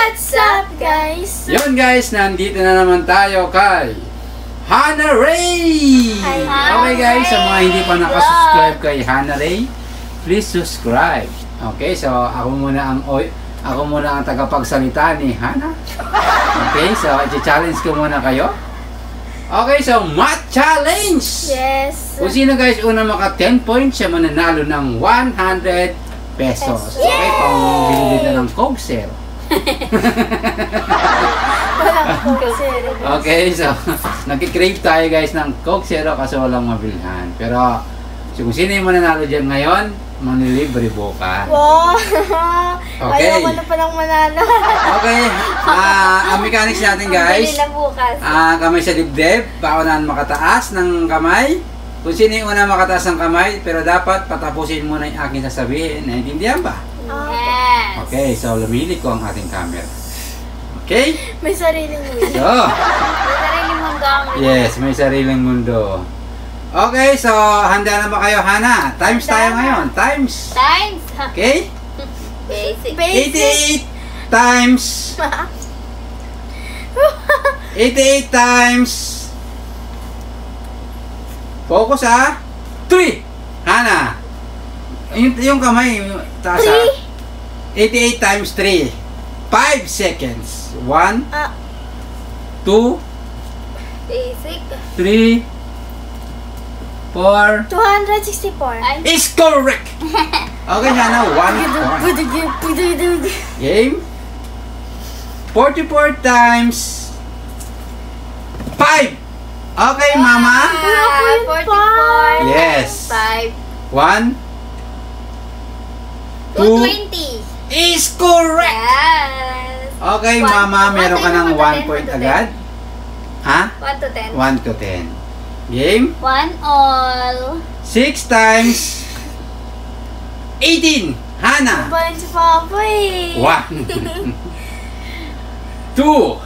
What's up, guys? Yun guys, nandito na naman tayo kay Hannah Ray! Hi, Okay guys, sa mga hindi pa nakasubscribe kay Hannah Ray, please subscribe. Okay, so ako muna ang tagapagsalita ni Hannah. Okay, so i-challenge ko muna kayo. Okay, so math challenge! Yes. Kung sino guys una maka 10 points, siya mananalo ng 100 pesos. Okay, pang bilhin na ng Coke Zero. Walang Coke Zero. Okay, so nagki-crave tayo guys ng Coke Zero kasi walang mabilhan. Pero so, kung sino yung mananalo dyan ngayon, manilibre bukas. Wow! Okay. Ayaw ko na palang manalo. Okay, ang mechanics natin guys, Ang bili na bukas. kamay sa dibdib, paunahan makataas ng kamay. Kung sino yung una makataas ng kamay, pero dapat patapusin muna yung aking sasabihin. Naintindihan ba? Yes. Okay, so lumili ko ang ating camera. Okay? May sariling wheel. So, May sariling mundo ang yes, may sariling mundo. Okay, so handa na ba kayo, Hannah? Times tayo ngayon. Times. Times. Okay? Basic. 88 times. 88 times. Focus ha. 3. Hannah. Yung kamay, taas ha. 88 times 3. 5 seconds. 1, 2, Basic. 3, 4. 264. Is correct! Okay, Hannah, 1 point. Game. 44 times 5. Okay, Mama. 44. Yes. 5. 1, 2. 220. Is correct! Yes. Okay, One- Mama, meron ka ng 1 1 point to 10. agad. Ha? 1 to 10. 1 to 10. Game. 1 all. 6 times 18. Hannah. Bayan si Papa eh. 1, 2,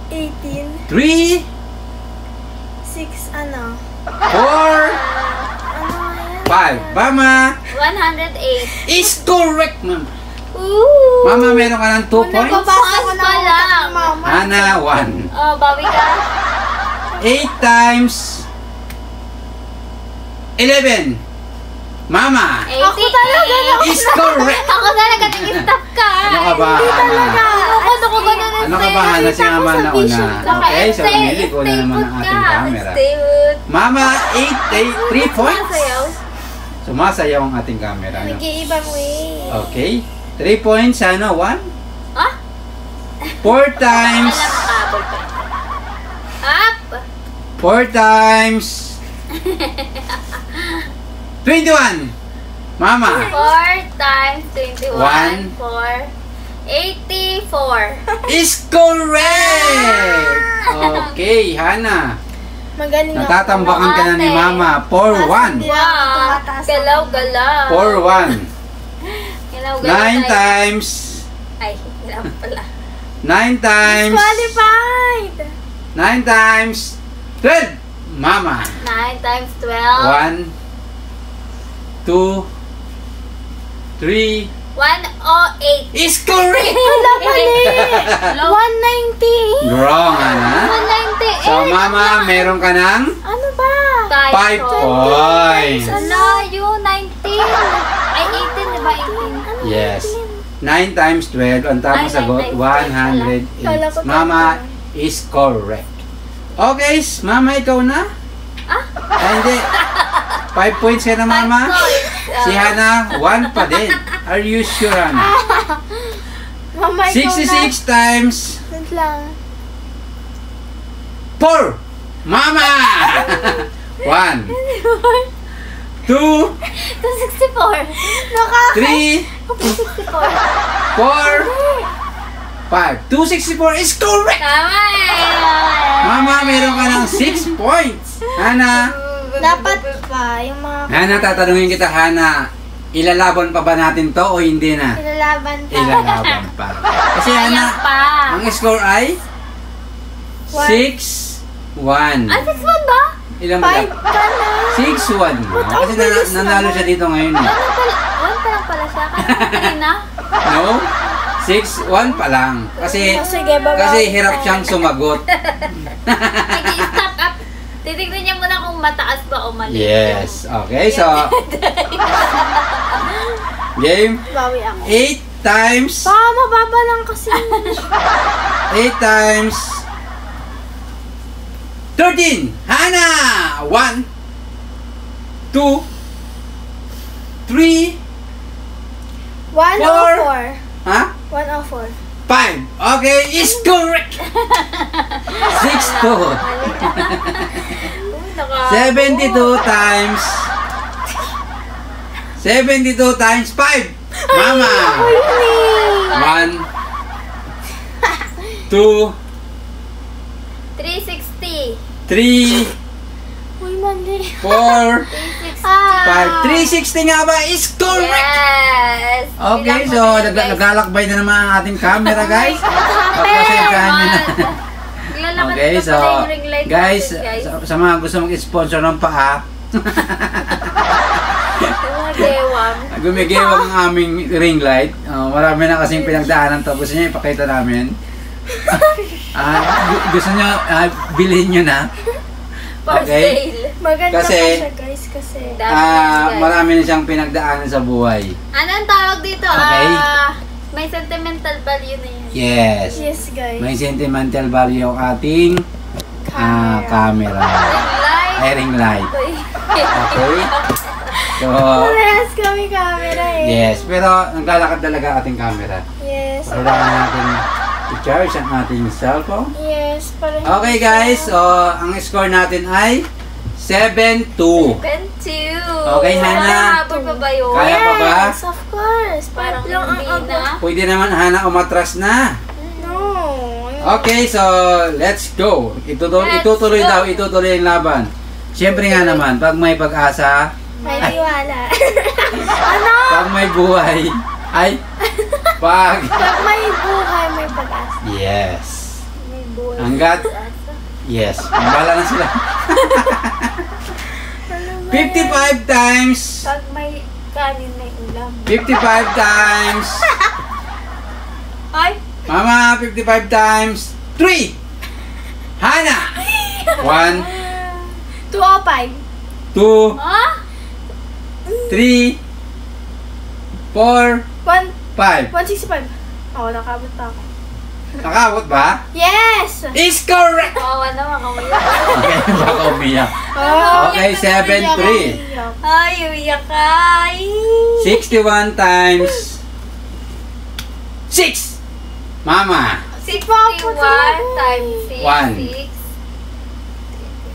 18. 3, 6 ano? 4, Ano yan? 5. Mama. 108. Is correct, Mama. Ooh. Mama, meron ka ng 2 points. Nababasa ko na pa lang. Mama. Hannah, 1. Oh, bawi ka. 8 times 11. Mama. 88. Ako talaga. Is correct. Ako talaga, nag-stop ka. Ano ka ba, Hannah? Ako ganun. Ano ka ba, Hannah? Si Mama na una. Okay, so namili ko na naman ang ating camera. Mama, 3 points. Sumasayaw ang ating camera. No? Nag-iibang way. Okay. 3 points, ano? 1? Ah? 4 times. Up. 4 times 21. Mama. 4 times 21. 1. 4. 84. Is correct! Okay, Hannah. Magaling ako. Natatambakan ka na ni Mama. 4-1. Wow. Galaw-galaw. 4-1. Galaw-galaw 9 tayo. times. Ay, galaw pala. 9 times. Qualified. 9 times 12. Mama. 9 times 12. 1, 2, 3. 108. Is correct! Wala mali. 190. Wrong, Hannah. 198. So, Mama, meron ka ng Ano ba? 5 points. Ala, yun, 19. Ay, 18, diba 18? Yes. 9 times 12. Ang tamang Ay, sagot, 9 times 12 pala. 108. Mama is correct. Okay, Mama, ikaw na? Ah? Ay, hindi. 5 points ka na, Mama. 5 points. Si Hannah, 1 pa din. Are you sure, Hannah? Mama, ikaw 66 times na. Wait lang. 4. Mama! 1, 2, 264. Nakaka. 3, 264. 4, 5. 264 is correct! Tama eh. Mama, meron ka ng 6 points. Hannah, Dapat pa, yung mga Hannah, tatanungin kita, Hannah, ilalaban pa ba natin to o hindi na? ilalaban pa. Ilalaban pa. Kasi Hannah, Ayan pa. ang score ay 6-1. Ah, 6-1 ba? Ilan ba? 5 ka na. 6-1. Kasi nanalo siya dito ngayon. Eh. 1 pa lang pala siya. Kaya 3 na. No? 6-1 pa lang. Kasi, Sige, baba. kasi hirap siyang sumagot. Sige, stop up. Titignan niya muna kung mataas ba o mali. Yes. Okay, so, game. Bawi ako. 8 times, Baka mababa lang kasi. 8 times 13. Hana! 1, 2, 3, 104. ha? 104. 5. Okay, is correct. 6-2. 72 times 5. Mama. 1, 2, 360. 3, Uy, mali. 4, 360. 5. 360 nga ba is correct? Yes! Okay, Bilang so mo na yun, guys. naglalakbay na naman ang ating camera, guys. Pagpasensyahan nyo na. Naglalakad Okay, na so pala yung ring light guys, natin, sa mga gusto mag-sponsor ng paa, Yung gewang. gumigewang ang aming ring light. Marami na kasing pinagdaanan to. Gusto niyo ipakita namin? Gusto niyo bilhin niyo na? For Okay. sale. Maganda Kasi- pa siya, guys, kasi. Dami guys. Marami na siyang pinagdaanan sa buhay. Anong tawag dito? Okay. May sentimental value na yan. Yes. Yes, guys. May sentimental value ang ating camera. Ring light. Ring light. Uy. Okay? So, Parehas kami camera eh. yes. Pero naglalakad talaga ating camera. Yes. Kailangan natin i-charge ang ating cellphone. Yes, parehas. Okay guys, so ang score natin ay 7-2. 7-2. Okay, Hana. Habol pa ba yun? Kaya pa ba? Yes, of course. Parang Lang ang hindi abot. na. Pwede naman Hana umatras na. No. Okay, so let's go. Let's Itutuloy go. daw, itutuloy ang laban. Siyempre nga naman, pag may pag-asa, May tiwala. Ano? pag may buhay, ay, pag, Pag may buhay, may pag-asa. yes. May buhay. Hanggat, yes. Bala na sila. Ano ba 55 times, Pag may kanin, may ulam. 55 times, Ay! Mama, 55 times 3. Hana. 1, 205. 2, Ha? 3, 4, 5. 165. Oo, nakabot pa ako. Nakabot ba? Yes! Is correct! Kawawa naman, kawawa. Okay, baka umiyak. Oh, Okay, 7-3. Ay, uyak ka. Ay. 61 times 6. Mama. 61 talaga. times 6. One.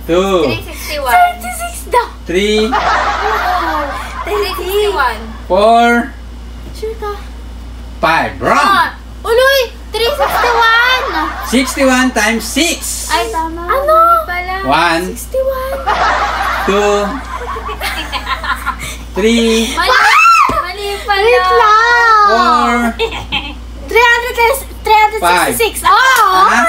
2, 361. 36 daw. 3, 361. 4, Sure ka? 5. Wrong! Ah! Uloy! 361! 61 times 6. Ay, tama. Ano? Mali pala. 1, 61. 2, 3, Mali. Mali pala. Wait lang. 4, 366. Oh! Ha?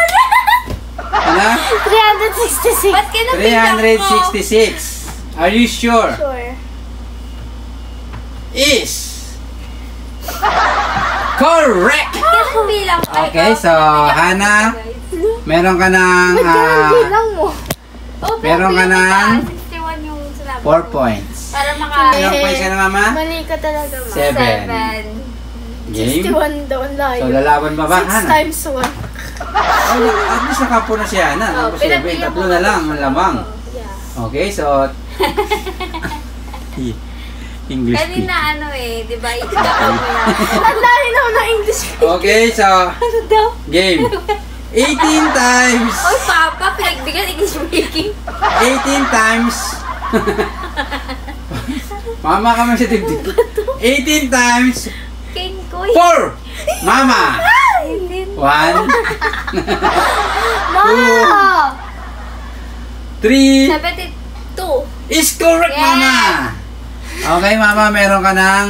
Ano? 366. Ba't kinabilang mo? 366. Are you sure? Sure. Is correct! Kinabilang mo? Ay, Okay, ikaw, so, kinabilang Hana, mo, guys. meron ka ng Magkano mo? Oh, meron ka pero ng 61 yung sinabi 4 ko. points. Para maka... Ilang points ka na, Mama? Mali ka talaga, ma. 7. Game? 61 daw ang layo. So, lalaban ba ba, 6 Hana? times 1. Oh, at least nakapo na si Hana. Oh, Tapos 7, pinagbigyan tatlo mo na ako. lang ang lamang. Yeah. Okay, so... English speaking. Kanina ano eh, di ba? Ikaw mo yan. Ang dami naman ng English. Okay, so... Ano daw? Game. 18 times... Oy, Papa, pinagbigyan English speaking. 18 times... Mama ka man sa dibdib. 18 times King 4. Koy. Mama. Hindi. 1, Ma! 3. 72. Is correct, Yes. Mama. Okay, Mama, meron ka ng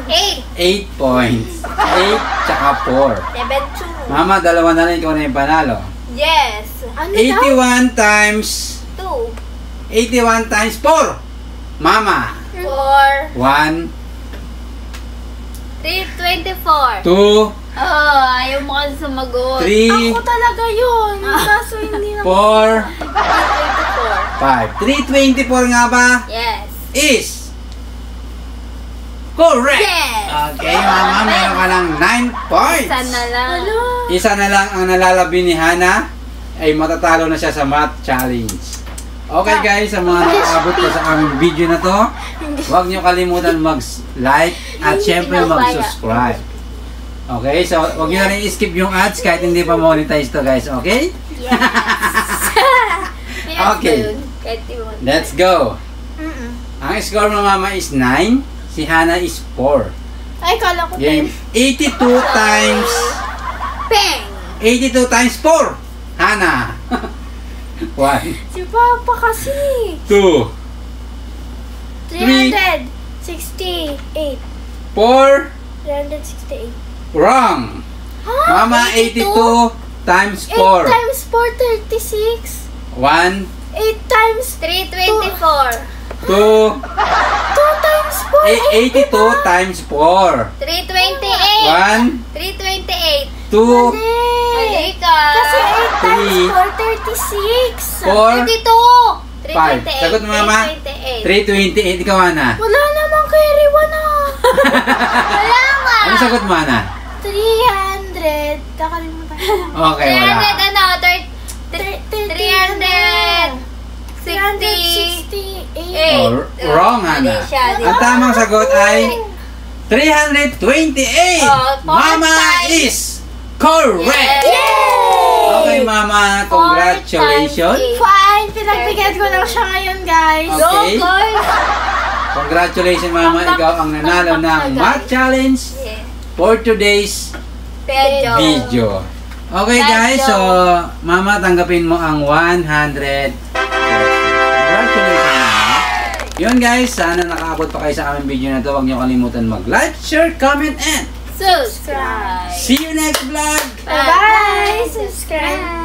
8. 8 points. 8 tsaka 4. 72. Mama, dalawa na lang, ikaw na yung panalo. Yes. Ano daw? 81 times 2. 81 times 4. Mama. 4. 1, 324. 2, Oh, ayaw mo kasi sumagot. 3, Ako talaga yun. Kaso hindi na. 4, 5. 324. 324 nga ba? Yes. Is correct. Yes. Okay, mama, meron ka ng 9 points. Isa na lang. Hello. Isa na lang ang nalalabi ni Hana ay matatalo na siya sa math challenge. Okay guys, sa mga nakaabot ko sa aming video na to, huwag nyo kalimutan mag-like at syempre mag-subscribe. Okay, so huwag nyo na rin i-skip yung ads kahit hindi pa monetize to guys, okay? Yes. Okay. Let's go. Ang score mo mama is 9, si Hana is 4. Ay, kala ko Game 82 times Peng! 82 times 4. Hana. 1, Si Papa kasi. 2, 368. 4. 368. Wrong. Mama, 82 times 8 4. times 4, 36. 1, 8 times 324. 2, 2 times 4, 82 times 4. 328. 1, 328. 2, Mali ka. Kasi 8 times 4, 4, 36. 5. 32. 328. Sagot mo mama? 328. 328. Ikaw, Hana. Wala namang carry 1 ah. Wala ka. Ano sagot mo, Hana? 300. Nakalimutan ko. Okay, 300 wala. ano? 368. Oh, wrong, Hana. Mali siya, di Ang ba? tamang sagot ay 328. Oh, Mama times. is correct. Yay! Okay, Mama. Congratulations. Fine, pinagbigyan ko lang siya ngayon, guys. Okay. Go, girls! Congratulations, Mama. Ikaw ang nanalo ng math challenge Yeah. for today's Pedyo. video. Okay, guys. So, Mama, tanggapin mo ang 100. Congratulations, Mama. Yun, guys. Sana nakaabot pa kayo sa aming video na to. Huwag niyo kalimutan mag-like, share, comment, and Subscribe. see you next vlog. Bye-bye! Subscribe!